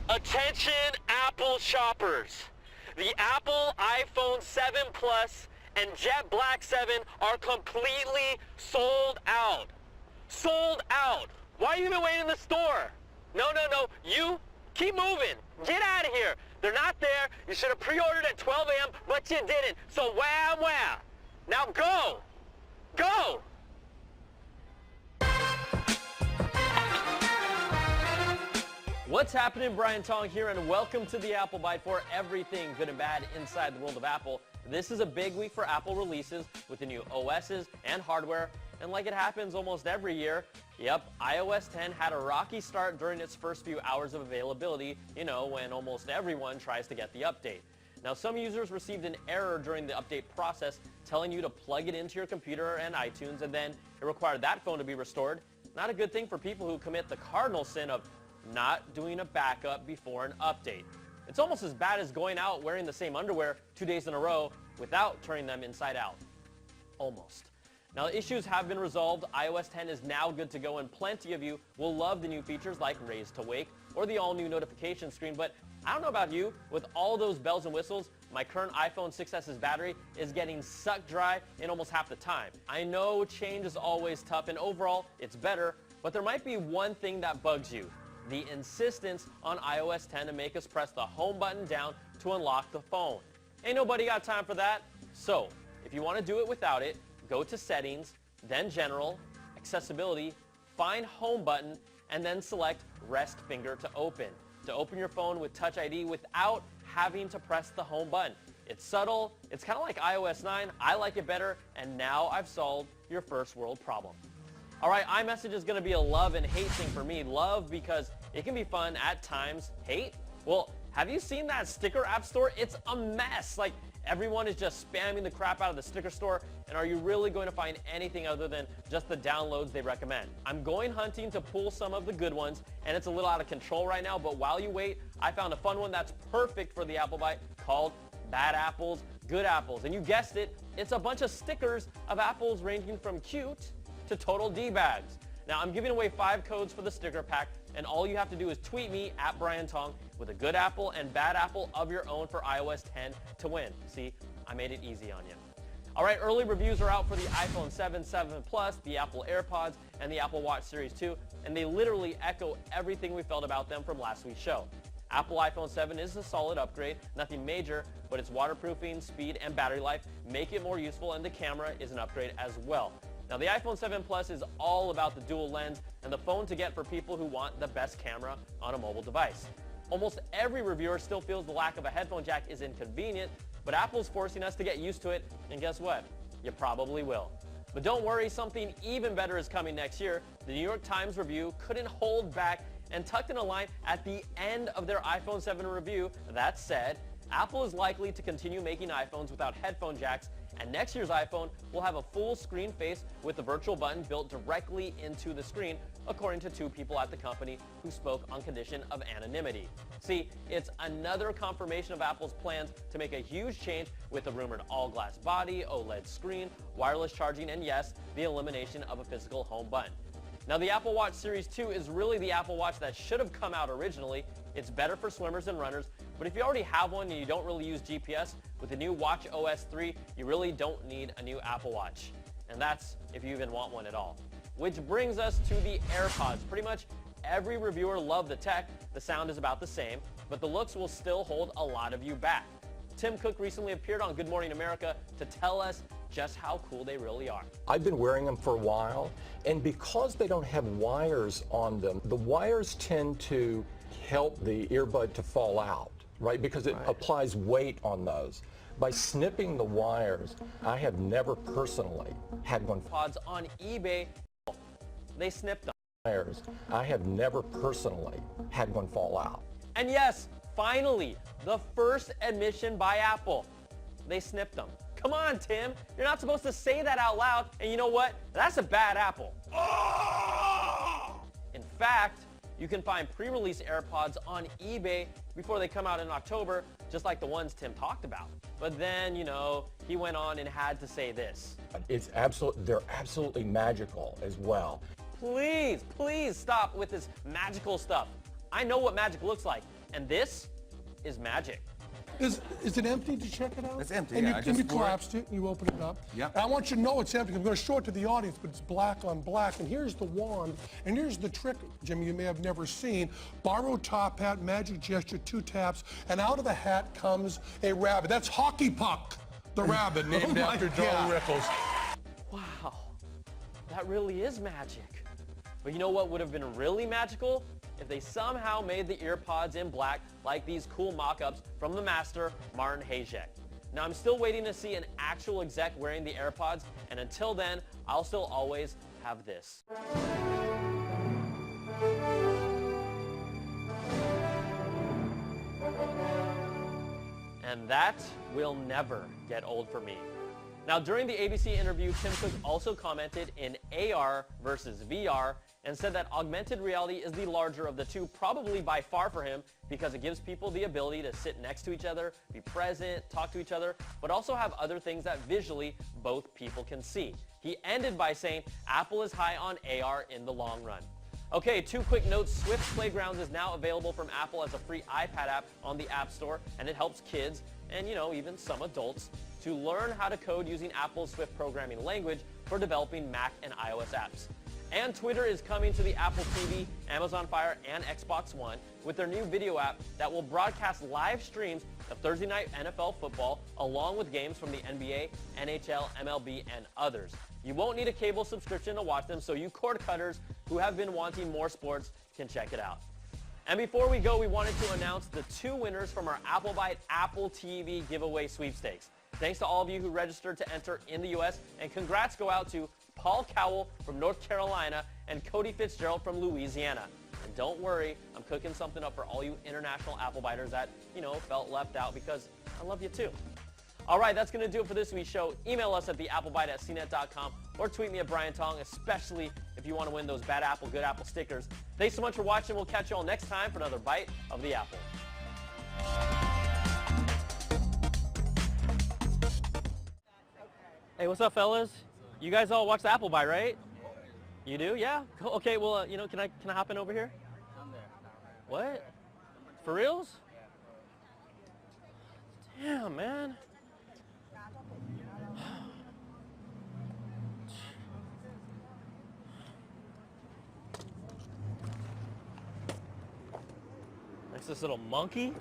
Attention Apple shoppers. The Apple iPhone 7 Plus and Jet Black 7 are completely sold out. Sold out. Why are you even waiting in the store? No. You keep moving. Get out of here. They're not there. You should have pre-ordered at 12 a.m., but you didn't. So wham. Now go. Go. What's happening? Brian Tong here, and welcome to the Apple Bite for everything good and bad inside the world of Apple. This is a big week for Apple releases with the new OSs and hardware, and like it happens almost every year, iOS 10 had a rocky start during its first few hours of availability, when almost everyone tries to get the update. Now, some users received an error during the update process telling you to plug it into your computer and iTunes, and then it required that phone to be restored. Not a good thing for people who commit the cardinal sin of not doing a backup before an update. It's almost as bad as going out wearing the same underwear 2 days in a row without turning them inside out. Almost. Now, the issues have been resolved. iOS 10 is now good to go, and plenty of you will love the new features like Raise to Wake or the all-new notification screen. But I don't know about you, with all those bells and whistles, my current iPhone 6s's battery is getting sucked dry in almost half the time. I know change is always tough, and overall, it's better, but there might be one thing that bugs you. The insistence on iOS 10 to make us press the home button down to unlock the phone. Ain't nobody got time for that. So, if you want to do it without it, go to Settings, then General, Accessibility, find Home button, and then select Rest Finger to open. To open your phone with Touch ID without having to press the home button. It's subtle, it's kind of like iOS 9, I like it better, and now I've solved your first world problem. Alright, iMessage is going to be a love and hate thing for me. Love because it can be fun at times. Hate? Well, have you seen that sticker app store? It's a mess. Like, everyone is just spamming the crap out of the sticker store, and are you really going to find anything other than just the downloads they recommend? I'm going hunting to pull some of the good ones, and it's a little out of control right now, but while you wait, I found a fun one that's perfect for the Apple Bite called Bad Apples, Good Apples. And you guessed it, it's a bunch of stickers of apples ranging from cute to total D-bags. Now, I'm giving away 5 codes for the sticker pack, and all you have to do is tweet me at Brian Tong with a good apple and bad apple of your own for iOS 10 to win. See, I made it easy on you. All right, early reviews are out for the iPhone 7, 7 Plus, the Apple AirPods, and the Apple Watch Series 2, and they literally echo everything we felt about them from last week's show. Apple iPhone 7 is a solid upgrade, nothing major, but its waterproofing, speed, and battery life make it more useful, and the camera is an upgrade as well. Now, the iPhone 7 Plus is all about the dual lens and the phone to get for people who want the best camera on a mobile device. Almost every reviewer still feels the lack of a headphone jack is inconvenient, but Apple's forcing us to get used to it, and guess what? You probably will. But don't worry, something even better is coming next year. The New York Times review couldn't hold back and tucked in a line at the end of their iPhone 7 review that said, Apple is likely to continue making iPhones without headphone jacks, and next year's iPhone will have a full screen face with the virtual button built directly into the screen, according to 2 people at the company who spoke on condition of anonymity. See, it's another confirmation of Apple's plans to make a huge change with the rumored all-glass body, OLED screen, wireless charging, and yes, the elimination of a physical home button. Now, the Apple Watch Series 2 is really the Apple Watch that should have come out originally. It's better for swimmers and runners, but if you already have one and you don't really use GPS, with the new Watch OS 3, you really don't need a new Apple Watch. And that's if you even want one at all. Which brings us to the AirPods. Pretty much every reviewer loved the tech, the sound is about the same, but the looks will still hold a lot of you back. Tim Cook recently appeared on Good Morning America to tell us just how cool they really are. I've been wearing them for a while, and because they don't have wires on them, the wires tend to help the earbud to fall out, right? Because it applies weight on those. By snipping the wires, I have never personally had one. AirPods on eBay, they snipped them. Wires, I have never personally had one fall out. And yes, finally, the first admission by Apple. They snipped them. Come on, Tim. You're not supposed to say that out loud. And you know what? That's a bad apple. In fact, you can find pre-release AirPods on eBay before they come out in October, just like the ones Tim talked about. But then, he went on and had to say this. They're absolutely magical as well. Please stop with this magical stuff. I know what magic looks like. And this is magic. Is it empty to check it out? It's empty, and yeah. You, and you collapsed it and you open it up. Yep. And I want you to know it's empty. I'm going to show it to the audience, but it's black on black. And here's the wand. And here's the trick, Jimmy, you may have never seen. Borrow top hat, magic gesture, 2 taps, and out of the hat comes a rabbit. That's Hockey Puck, the rabbit, named after Joe Rickles. Wow, that really is magic. But you know what would have been really magical? If they somehow made the AirPods in black like these cool mock-ups from the master, Martin Hajek. Now I'm still waiting to see an actual exec wearing the AirPods, and until then, I'll still always have this. And that will never get old for me. Now, during the ABC interview, Tim Cook also commented in AR versus VR and said that augmented reality is the larger of the two, probably by far for him, because it gives people the ability to sit next to each other, be present, talk to each other, but also have other things that visually both people can see. He ended by saying Apple is high on AR in the long run. Okay, 2 quick notes. Swift Playgrounds is now available from Apple as a free iPad app on the App Store, and it helps kids and, even some adults to learn how to code using Apple's Swift programming language for developing Mac and iOS apps. And Twitter is coming to the Apple TV, Amazon Fire, and Xbox One with their new video app that will broadcast live streams of Thursday night NFL football along with games from the NBA, NHL, MLB, and others. You won't need a cable subscription to watch them, so you cord cutters who have been wanting more sports can check it out. And before we go, we wanted to announce the 2 winners from our AppleBite Apple TV giveaway sweepstakes. Thanks to all of you who registered to enter in the U.S., and congrats go out to Paul Cowell from North Carolina and Cody Fitzgerald from Louisiana. And don't worry, I'm cooking something up for all you international Applebiters that, felt left out, because I love you too. All right, that's going to do it for this week's show. Email us at theapplebite@cnet.com or tweet me at Brian Tong, especially if you want to win those Bad Apple, Good Apple stickers. Thanks so much for watching. We'll catch you all next time for another Bite of the Apple. Hey, what's up, fellas? You guys all watch the Apple Bite, right? You do? Yeah? Cool. Okay, well, can I hop in over here? What? For reals? Damn, man. Next, this little monkey.